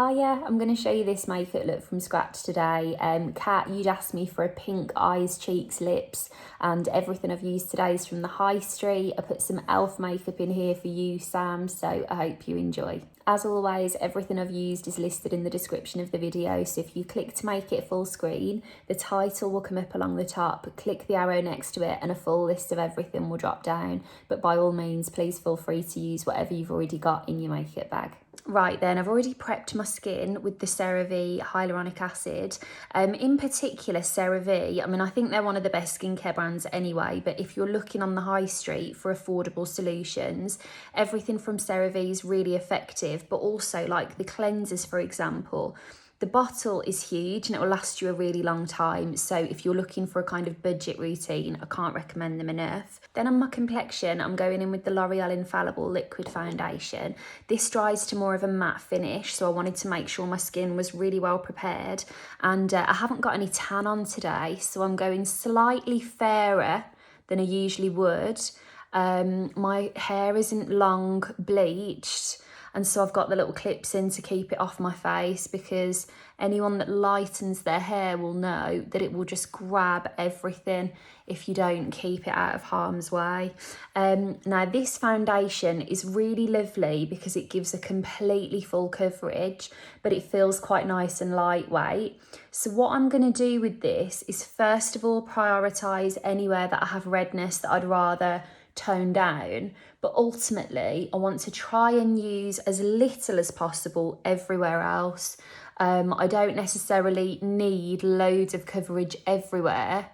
Hiya, I'm going to show you this makeup look from scratch today. Kat, you'd asked me for a pink eyes, cheeks, lips, and everything I've used today is from the high street. I put some e.l.f. makeup in here for you, Sam, so I hope you enjoy. As always, everything I've used is listed in the description of the video, so if you click to make it full screen, the title will come up along the top, click the arrow next to it and a full list of everything will drop down, but by all means, please feel free to use whatever you've already got in your makeup bag. Right then, I've already prepped my skin with the CeraVe hyaluronic acid. In particular, CeraVe, I mean, I think they're one of the best skincare brands anyway, but if you're looking on the high street for affordable solutions, everything from CeraVe is really effective, but also like the cleansers, for example. The bottle is huge and it will last you a really long time. So if you're looking for a kind of budget routine, I can't recommend them enough. Then on my complexion, I'm going in with the L'Oreal Infallible Liquid Foundation. This dries to more of a matte finish, so I wanted to make sure my skin was really well prepared. And I haven't got any tan on today, so I'm going slightly fairer than I usually would. My hair isn't long bleached, and so I've got the little clips in to keep it off my face, because anyone that lightens their hair will know that it will just grab everything if you don't keep it out of harm's way. Now this foundation is really lovely because it gives a completely full coverage, but it feels quite nice and lightweight. So what I'm going to do with this is first of all prioritise anywhere that I have redness that I'd rather tone down, but ultimately I want to try and use as little as possible everywhere else. I don't necessarily need loads of coverage everywhere,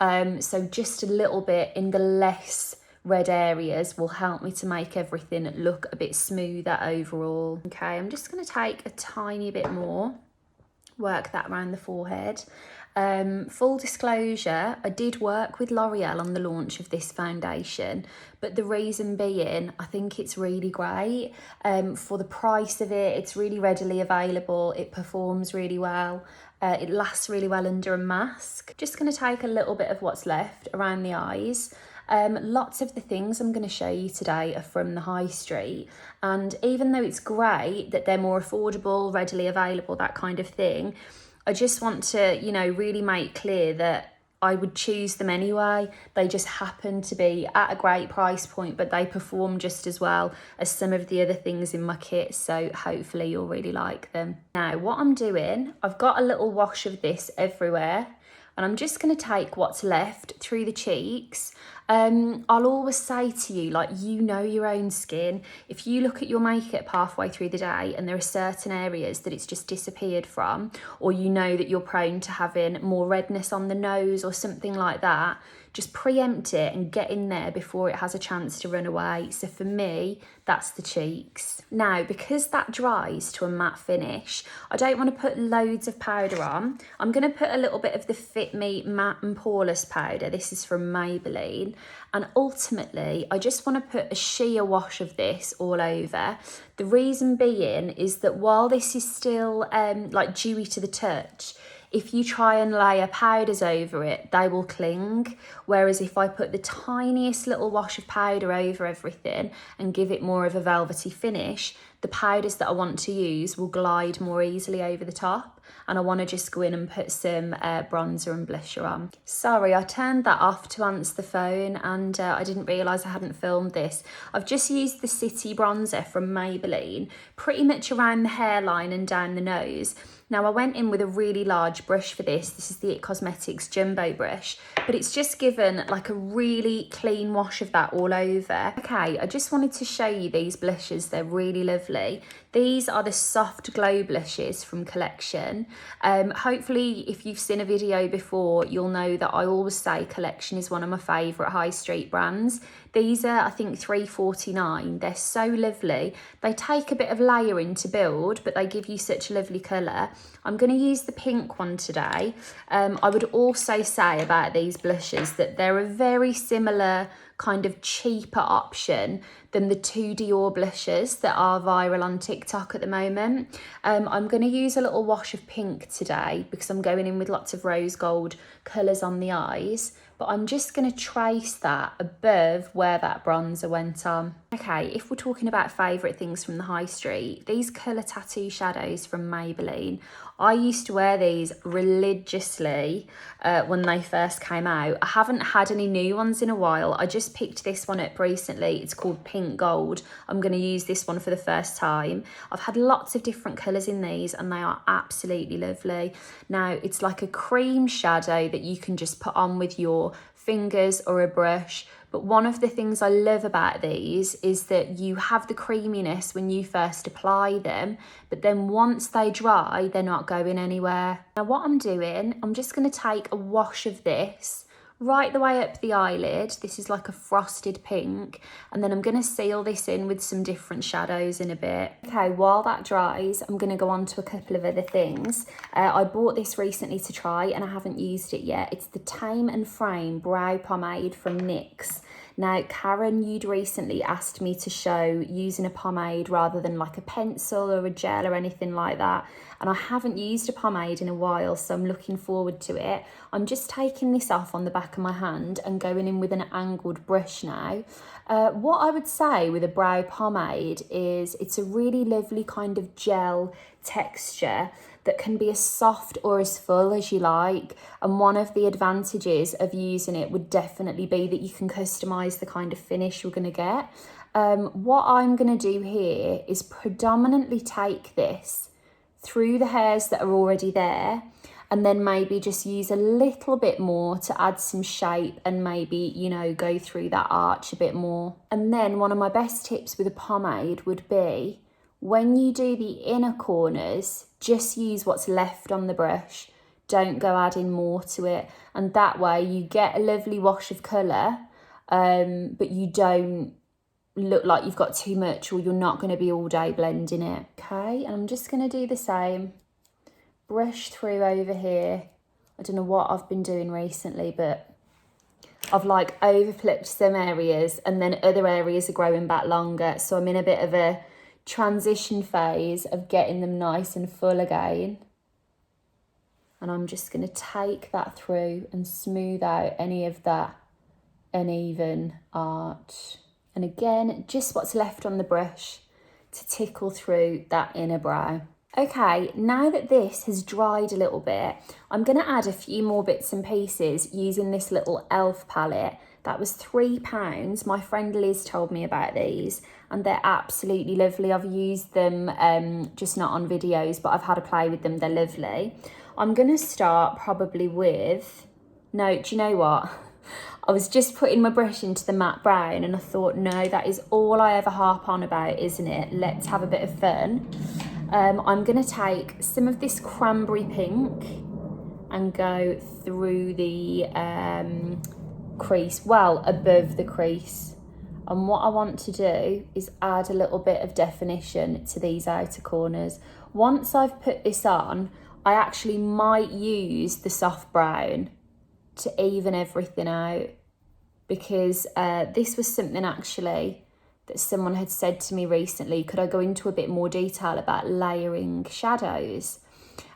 so just a little bit in the less red areas will help me to make everything look a bit smoother overall. Okay, I'm just going to take a tiny bit more, work that around the forehead. Full disclosure, I did work with L'Oreal on the launch of this foundation, but the reason being, I think it's really great. For the price of it, it's really readily available, it performs really well, it lasts really well under a mask. Just going to take a little bit of what's left around the eyes. Lots of the things I'm going to show you today are from the high street, and even though it's great that they're more affordable, readily available, that kind of thing, I just want to, you know, really make clear that I would choose them anyway. They just happen to be at a great price point, but they perform just as well as some of the other things in my kit, so hopefully you'll really like them. Now, what I'm doing, I've got a little wash of this everywhere, and I'm just going to take what's left through the cheeks. I'll always say to you, like, you know your own skin. If you look at your makeup halfway through the day and there are certain areas that it's just disappeared from, or you know that you're prone to having more redness on the nose or something like that, just preempt it and get in there before it has a chance to run away. So for me, that's the cheeks. Now, because that dries to a matte finish, I don't want to put loads of powder on. I'm going to put a little bit of the Fit Me Matte and Poreless powder. This is from Maybelline. And ultimately, I just want to put a sheer wash of this all over. The reason being is that while this is still like dewy to the touch, if you try and layer powders over it, they will cling. Whereas if I put the tiniest little wash of powder over everything and give it more of a velvety finish, the powders that I want to use will glide more easily over the top. And I want to just go in and put some bronzer and blusher on. Sorry, I turned that off to answer the phone, and I didn't realise I hadn't filmed this. I've just used the City bronzer from Maybelline, pretty much around the hairline and down the nose. Now, I went in with a really large brush for this. This is the IT Cosmetics Jumbo brush, but it's just given like a really clean wash of that all over. Okay, I just wanted to show you these blushes. They're really lovely. These are the Soft Glow blushes from Collection. Hopefully, if you've seen a video before, you'll know that I always say Collection is one of my favourite high street brands. These are, I think, $3.49. They're so lovely. They take a bit of layering to build, but they give you such a lovely colour. I'm going to use the pink one today. I would also say about these blushes that they're a very similar kind of cheaper option than the two Dior blushes that are viral on TikTok at the moment. I'm going to use a little wash of pink today because I'm going in with lots of rose gold colours on the eyes, but I'm just going to trace that above where that bronzer went on. Okay, if we're talking about favourite things from the high street, these colour tattoo shadows from Maybelline, I used to wear these religiously when they first came out. I haven't had any new ones in a while. I just picked this one up recently. It's called Pink Gold. I'm going to use this one for the first time. I've had lots of different colours in these and they are absolutely lovely. Now, it's like a cream shadow that you can just put on with your fingers or a brush. But one of the things I love about these is that you have the creaminess when you first apply them, but then once they dry, they're not going anywhere. Now what I'm doing, I'm just going to take a wash of this right the way up the eyelid. This is like a frosted pink, and then I'm going to seal this in with some different shadows in a bit. Okay, while that dries, I'm going to go on to a couple of other things. I bought this recently to try and I haven't used it yet. It's the Tame and Frame Brow Pomade from NYX. Now, Karen, you'd recently asked me to show using a pomade rather than like a pencil or a gel or anything like that. And I haven't used a pomade in a while, so I'm looking forward to it. I'm just taking this off on the back of my hand and going in with an angled brush now. What I would say with a brow pomade is it's a really lovely kind of gel texture that can be as soft or as full as you like. And one of the advantages of using it would definitely be that you can customise the kind of finish you're going to get. What I'm going to do here is predominantly take this through the hairs that are already there, and then maybe just use a little bit more to add some shape and maybe, you know, go through that arch a bit more. And then one of my best tips with a pomade would be, when you do the inner corners, just use what's left on the brush. Don't go adding more to it. And that way you get a lovely wash of colour, but you don't look like you've got too much, or you're not going to be all day blending it. Okay, and I'm just going to do the same. Brush through over here. I don't know what I've been doing recently, but I've like overplucked some areas and then other areas are growing back longer. So I'm in a bit of a transition phase of getting them nice and full again. And I'm just going to take that through and smooth out any of that uneven arch. And again, just what's left on the brush to tickle through that inner brow. Okay, now that this has dried a little bit, I'm going to add a few more bits and pieces using this little e.l.f. palette. That was £3. My friend Liz told me about these and they're absolutely lovely. I've used them just not on videos, but I've had a play with them. They're lovely. I'm going to start probably with, no, do you know what? I was just putting my brush into the matte brown and I thought, no, that is all I ever harp on about, isn't it? Let's have a bit of fun. I'm going to take some of this cranberry pink and go through the crease, well, above the crease. And what I want to do is add a little bit of definition to these outer corners. Once I've put this on, I actually might use the soft brown to even everything out, because this was something actually that someone had said to me recently. Could I go into a bit more detail about layering shadows?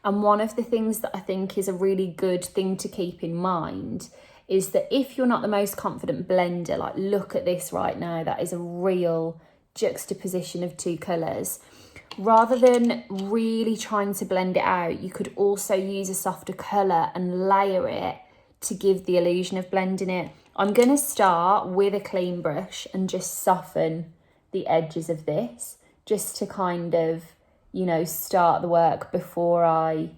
And one of the things that I think is a really good thing to keep in mind is that if you're not the most confident blender, like look at this right now, that is a real juxtaposition of two colours. Rather than really trying to blend it out, you could also use a softer colour and layer it to give the illusion of blending it. I'm going to start with a clean brush and just soften the edges of this, just to kind of, you know, start the work before I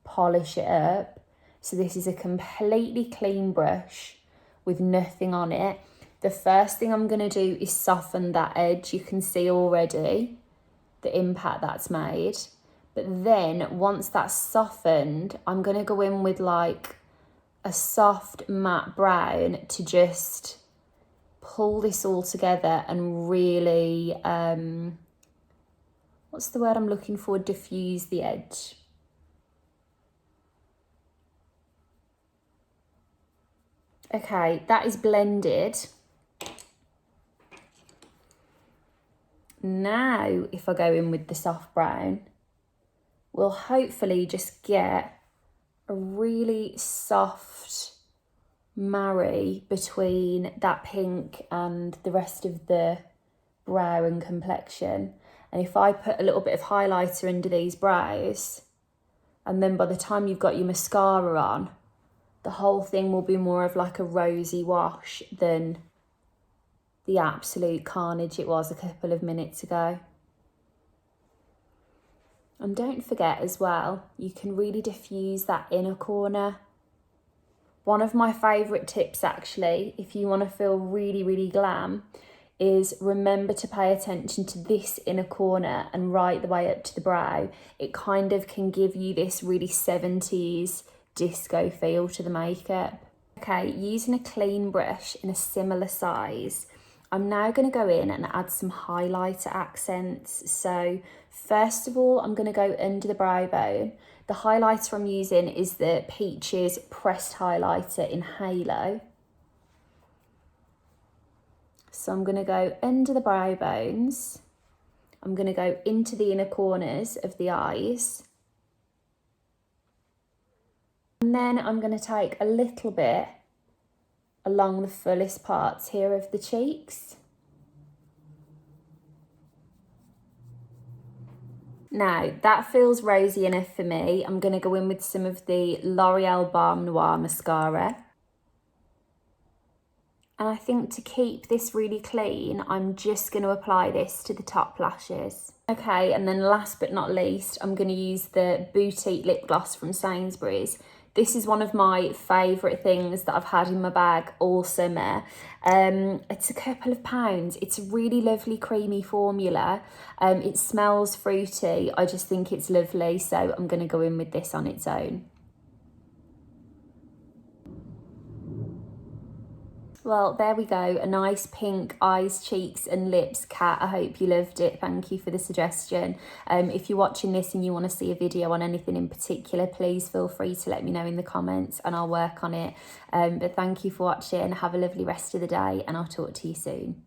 polish it up. So this is a completely clean brush with nothing on it. The first thing I'm going to do is soften that edge. You can see already the impact that's made. But then once that's softened, I'm going to go in with like a soft matte brown to just pull this all together and really, what's the word I'm looking for? Diffuse the edge. Okay, that is blended. Now, if I go in with the soft brown, we'll hopefully just get a really soft marry between that pink and the rest of the brow and complexion. And if I put a little bit of highlighter under these brows, and then by the time you've got your mascara on, the whole thing will be more of like a rosy wash than the absolute carnage it was a couple of minutes ago. And don't forget as well, you can really diffuse that inner corner. One of my favourite tips actually, if you want to feel really, really glam, is remember to pay attention to this inner corner and right the way up to the brow. It kind of can give you this really 70s disco feel to the makeup. Okay, using a clean brush in a similar size, I'm now going to go in and add some highlighter accents. So first of all, I'm going to go under the brow bone. The highlighter I'm using is the Peaches Pressed Highlighter in Halo. So I'm going to go under the brow bones. I'm going to go into the inner corners of the eyes. And then I'm going to take a little bit along the fullest parts here of the cheeks. Now, that feels rosy enough for me. I'm going to go in with some of the L'Oreal Balm Noir mascara. And I think to keep this really clean, I'm just going to apply this to the top lashes. Okay, and then last but not least, I'm going to use the Boutique lip gloss from Sainsbury's. This is one of my favourite things that I've had in my bag all summer. It's a couple of pounds. It's a really lovely creamy formula. It smells fruity. I just think it's lovely, so I'm going to go in with this on its own. Well, there we go, a nice pink eyes, cheeks and lips. Kat, I hope you loved it. Thank you for the suggestion. If you're watching this and you want to see a video on anything in particular, please feel free to let me know in the comments and I'll work on it. But thank you for watching. Have a lovely rest of the day and I'll talk to you soon.